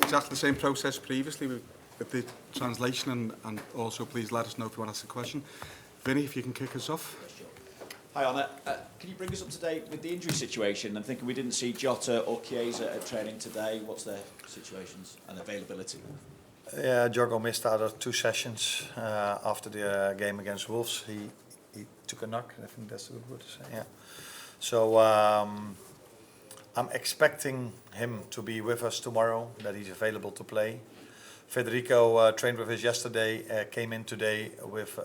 exactly the same process previously with the translation, and also please let us know if you want to ask a question. Vinny, if you can kick us off. Hi Arne, can you bring us up to date with the injury situation? I'm thinking we didn't see Jota or Chiesa at training today. What's their situations and availability? Yeah, Jorgo missed out of 2 sessions after the game against Wolves. He took a knock, I think that's a good word to say, yeah. So I'm expecting him to be with us tomorrow, that he's available to play. Federico trained with us yesterday, came in today with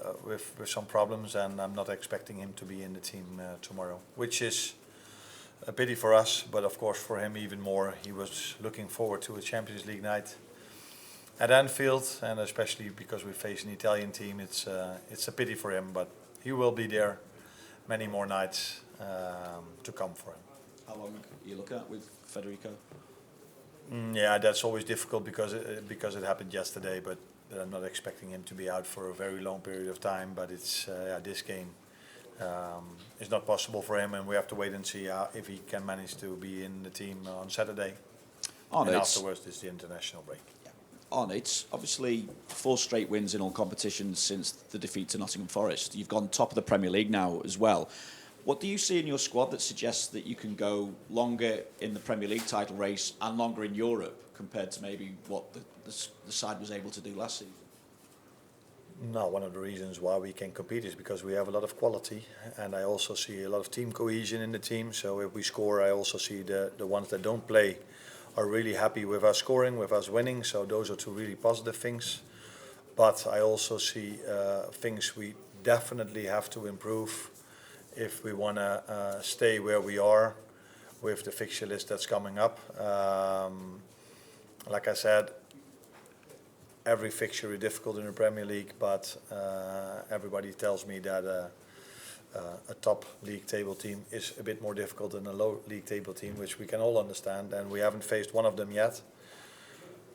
some problems, and I'm not expecting him to be in the team tomorrow, which is a pity for us, but of course for him even more. He was looking forward to a Champions League night at Anfield, and especially because we face an Italian team, it's a pity for him, but he will be there many more nights to come for him. How long are you looking at with Federico? Yeah, that's always difficult because it happened yesterday, but I'm not expecting him to be out for a very long period of time. But it's this game is not possible for him, and we have to wait and see if he can manage to be in the team on Saturday. And afterwards, it's the international break. Arne, it's obviously 4 straight wins in all competitions since the defeat to Nottingham Forest. You've gone top of the Premier League now as well. What do you see in your squad that suggests that you can go longer in the Premier League title race and longer in Europe compared to maybe what the side was able to do last season? No, one of the reasons why we can compete is because we have a lot of quality, and I also see a lot of team cohesion in the team. So if we score, I also see the ones that don't play are really happy with us scoring, with us winning. So those are 2 really positive things. But I also see things we definitely have to improve if we want to stay where we are with the fixture list that's coming up. Like I said, every fixture is difficult in the Premier League, but everybody tells me that a top league table team is a bit more difficult than a low league table team, which we can all understand, and we haven't faced one of them yet.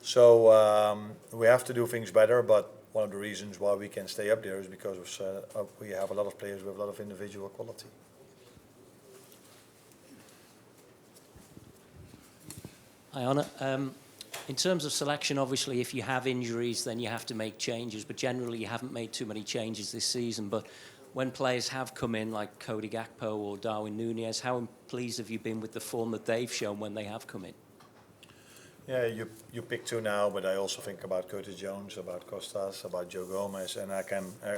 So we have to do things better, but one of the reasons why we can stay up there is because we have a lot of players with a lot of individual quality. Hi, Arne. In terms of selection, obviously, if you have injuries, then you have to make changes. But generally, you haven't made too many changes this season. But when players have come in, like Cody Gakpo or Darwin Núñez, how pleased have you been with the form that they've shown when they have come in? Yeah, you pick 2 now, but I also think about Curtis Jones, about Costas, about Joe Gomez, and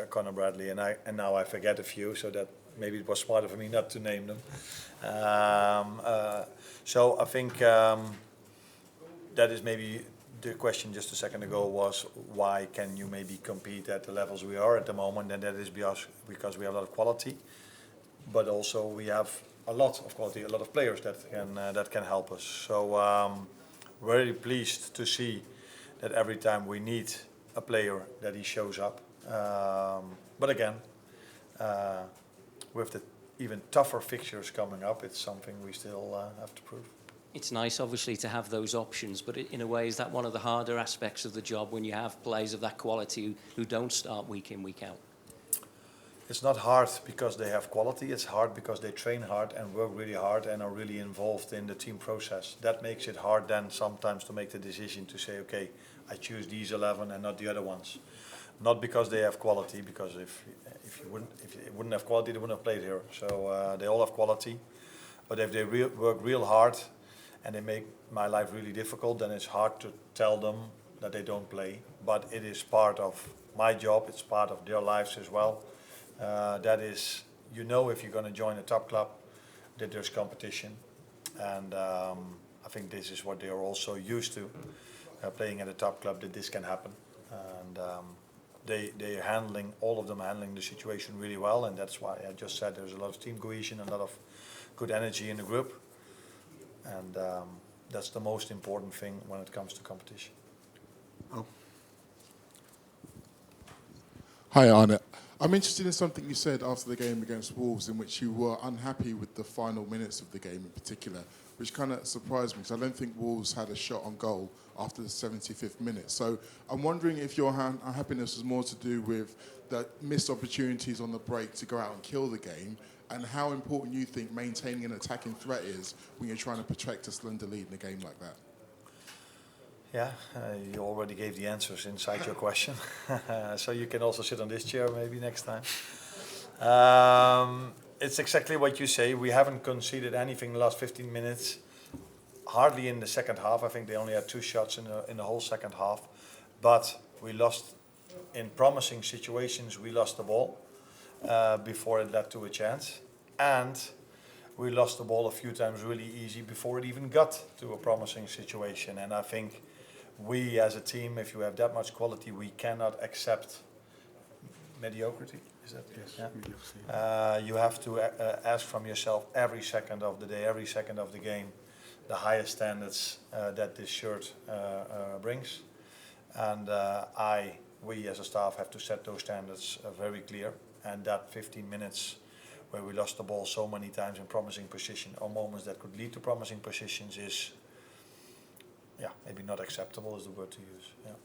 Conor Bradley, and now I forget a few, so that maybe it was smarter for me not to name them. So I think that is maybe the question just a second ago was why can you maybe compete at the levels we are at the moment, and that is because we have a lot of quality, but also we have a lot of quality, a lot of players that can help us. So. Very pleased to see that every time we need a player that he shows up. But again, with the even tougher fixtures coming up, it's something we still have to prove. It's nice, obviously, to have those options, but in a way, is that one of the harder aspects of the job when you have players of that quality who don't start week in, week out? It's not hard because they have quality, it's hard because they train hard and work really hard and are really involved in the team process. That makes it hard then sometimes to make the decision to say, okay, I choose these 11 and not the other ones. Not because they have quality, because if they wouldn't have quality, they wouldn't have played here. So they all have quality, but if they work real hard and they make my life really difficult, then it's hard to tell them that they don't play. But it is part of my job, it's part of their lives as well. That is, if you're going to join a top club, that there's competition, and I think this is what they are also used to, playing at a top club, that this can happen, and they are handling, all of them handling the situation really well, and that's why I just said there's a lot of team cohesion, a lot of good energy in the group, and that's the most important thing when it comes to competition. Oh. Hi Arne. I'm interested in something you said after the game against Wolves, in which you were unhappy with the final minutes of the game in particular, which kind of surprised me because I don't think Wolves had a shot on goal after the 75th minute. So I'm wondering if your unhappiness was more to do with the missed opportunities on the break to go out and kill the game, and how important you think maintaining an attacking threat is when you're trying to protect a slender lead in a game like that. Yeah, you already gave the answers inside your question. So you can also sit on this chair maybe next time. It's exactly what you say. We haven't conceded anything in the last 15 minutes. Hardly in the second half. I think they only had 2 shots in the whole second half. But we lost in promising situations. We lost the ball before it led to a chance. And we lost the ball a few times really easy before it even got to a promising situation. And I think we as a team, if you have that much quality, we cannot accept mediocrity. Is that? Yes, Yeah. mediocrity. You have to ask from yourself every second of the day, every second of the game, the highest standards that this shirt brings. And we as a staff have to set those standards very clear. And that 15 minutes where we lost the ball so many times in promising position or moments that could lead to promising positions is, yeah, maybe not acceptable is the word to use. Yeah.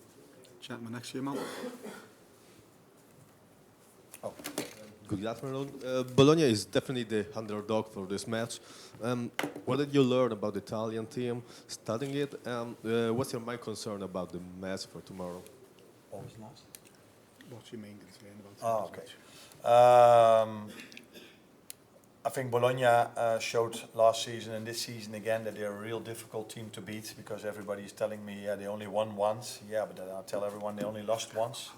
Gentleman next to you, Mal. Oh. Good afternoon. Bologna is definitely the underdog for this match. What did you learn about the Italian team studying it? What's your main concern about the match for tomorrow? What was last? What's your main concern about Oh, today's okay. match? I think Bologna showed last season and this season again that they're a real difficult team to beat because everybody is telling me, yeah, they only won once. Yeah, but then I'll tell everyone they only lost once.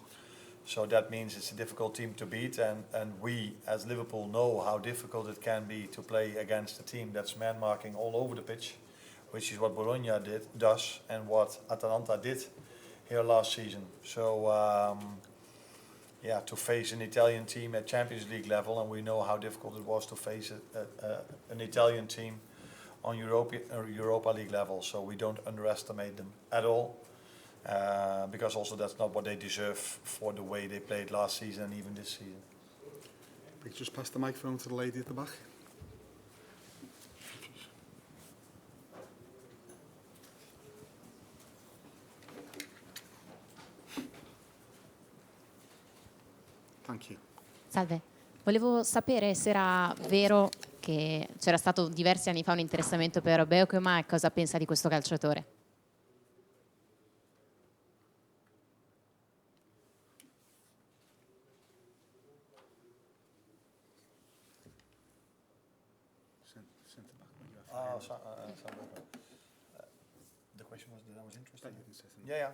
So that means it's a difficult team to beat, and we as Liverpool know how difficult it can be to play against a team that's man marking all over the pitch, which is what Bologna does and what Atalanta did here last season. So yeah, to face an Italian team at Champions League level, and we know how difficult it was to face an Italian team on Europa League level. So we don't underestimate them at all. Because also that's not what they deserve for the way they played last season and even this season. We just pass the microphone to the lady at the back. Thank you. Salve, volevo sapere se era vero che c'era stato diversi anni fa un interessamento per Beukema e cosa pensa di questo calciatore. The question was that I was interested in. Yeah.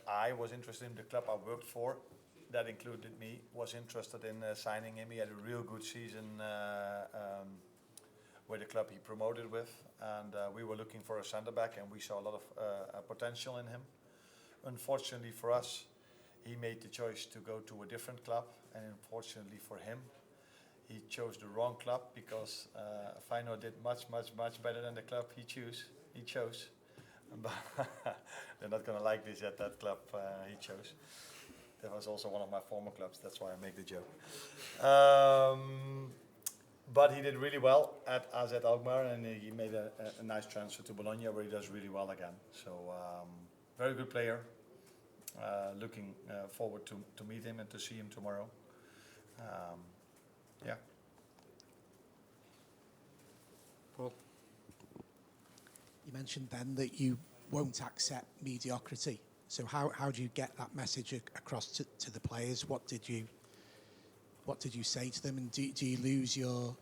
I was interested in the club I worked for. That included me. Was interested in signing him. He had a real good season with the club he promoted with, and we were looking for a centre back, and we saw a lot of potential in him. Unfortunately for us, he made the choice to go to a different club, and unfortunately for him, he chose the wrong club because Feyenoord did much better than the club he chose. But they're not going to like this yet, that club he chose. That was also one of my former clubs, that's why I make the joke. But he did really well at AZ Alkmaar, and he made a nice transfer to Bologna where he does really well again. So very good player. Looking forward to meet him and to see him tomorrow. Yeah. Paul? You mentioned then that you won't accept mediocrity. So how do you get that message across to the players? What did you say to them, and do you lose your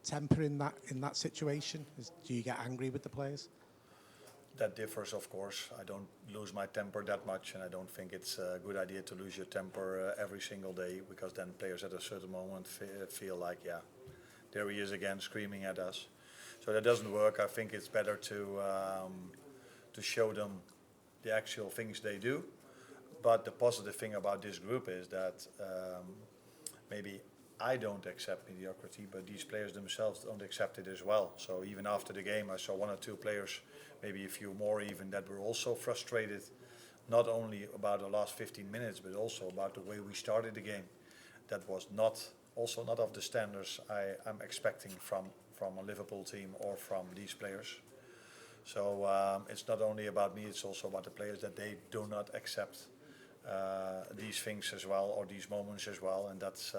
temper in that situation? Do you get angry with the players? That differs, of course. I don't lose my temper that much, and I don't think it's a good idea to lose your temper every single day, because then players at a certain moment feel like, yeah, there he is again screaming at us. So that doesn't work. I think it's better to show them the actual things they do. But the positive thing about this group is that maybe I don't accept mediocrity, but these players themselves don't accept it as well. So even after the game, I saw one or two players, maybe a few more even, that were also frustrated, not only about the last 15 minutes, but also about the way we started the game. That was not of the standards I'm expecting from a Liverpool team or from these players. So it's not only about me, it's also about the players, that they do not accept these things as well, or these moments as well, and that's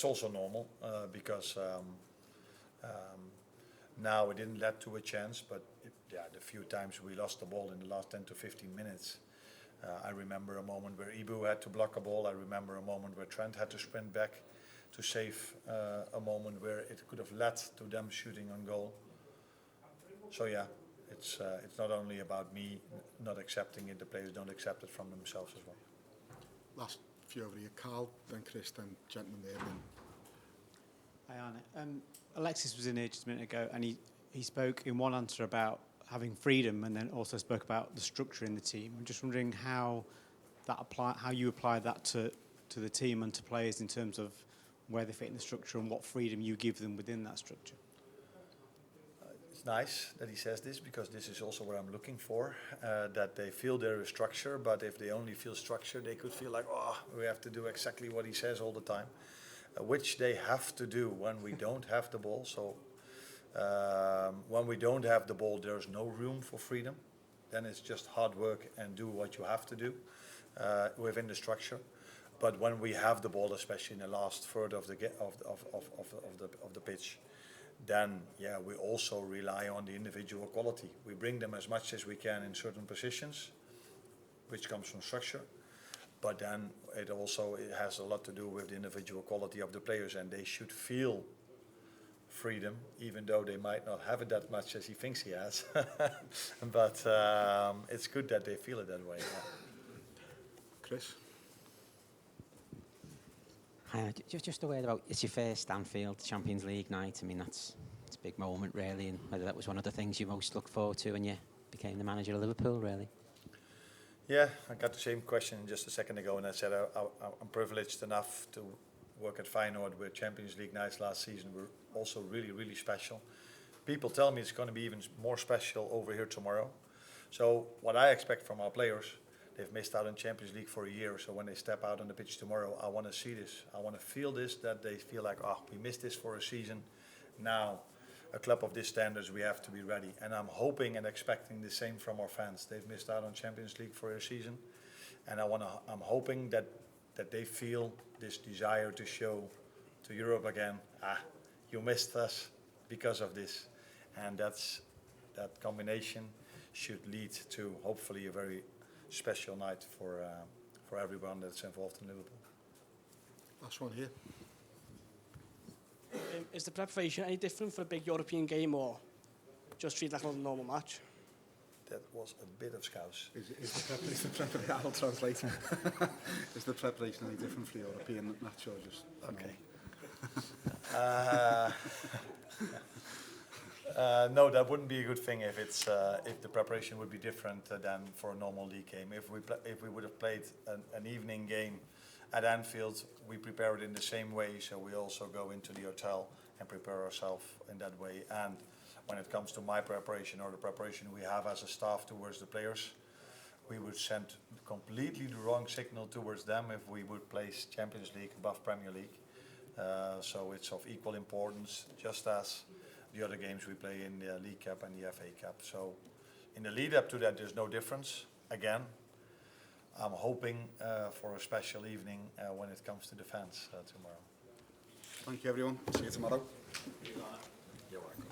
also normal, because now it didn't lead to a chance, but the few times we lost the ball in the last 10 to 15 minutes. I remember a moment where Ibu had to block a ball. I remember a moment where Trent had to sprint back to save a moment where it could have led to them shooting on goal. So yeah, it's not only about me not accepting it, the players don't accept it from themselves as well. Last few over here, Carl, then Chris, then gentleman there, then. Hi, Arne. Alexis was in here just a minute ago, and he spoke in one answer about having freedom, and then also spoke about the structure in the team. I'm just wondering how you apply that to the team and to players in terms of where they fit in the structure and what freedom you give them within that structure. It's nice that he says this, because this is also what I'm looking for, that they feel there is structure, but if they only feel structure, they could feel like, oh, we have to do exactly what he says all the time, which they have to do when we don't have the ball. So when we don't have the ball, there's no room for freedom. Then it's just hard work and do what you have to do within the structure. But when we have the ball, especially in the last third of the pitch, then yeah, we also rely on the individual quality. We bring them as much as we can in certain positions, which comes from structure. But then it has a lot to do with the individual quality of the players, and they should feel freedom, even though they might not have it that much as he thinks he has. But it's good that they feel it that way. Yeah. Chris? Hi, just aware about, it's your first Anfield Champions League night. I mean, it's a big moment, really, and whether that was one of the things you most looked forward to when you became the manager of Liverpool, really. Yeah, I got the same question just a second ago, and I said I'm privileged enough to work at Feyenoord, where Champions League nights last season were also really, really special. People tell me it's going to be even more special over here tomorrow. So what I expect from our players, they've missed out on Champions League for a year, so when they step out on the pitch tomorrow, I want to see this. I want to feel this, that they feel like, oh, we missed this for a season. Now, a club of this standards, we have to be ready. And I'm hoping and expecting the same from our fans. They've missed out on Champions League for a season. And I'm hoping that they feel this desire to show to Europe again, you missed us because of this. And that combination should lead to hopefully a very special night for everyone that's involved in Liverpool. Last one here. Is the preparation any different for a big European game, or just treat it like a normal match? That was a bit of scouse. Is the preparation, I'll translate. Is the preparation any different for the European match, or just... Okay. No, that wouldn't be a good thing if the preparation would be different than for a normal league game. If we would have played an evening game at Anfield, we prepare it in the same way. So we also go into the hotel and prepare ourselves in that way. And when it comes to my preparation or the preparation we have as a staff towards the players, we would send completely the wrong signal towards them if we would place Champions League above Premier League. So it's of equal importance, just as the other games we play in the League Cup and the FA Cup. So in the lead up to that, there's no difference. Again, I'm hoping for a special evening when it comes to the fans tomorrow. Thank you, everyone. See you tomorrow. You're welcome.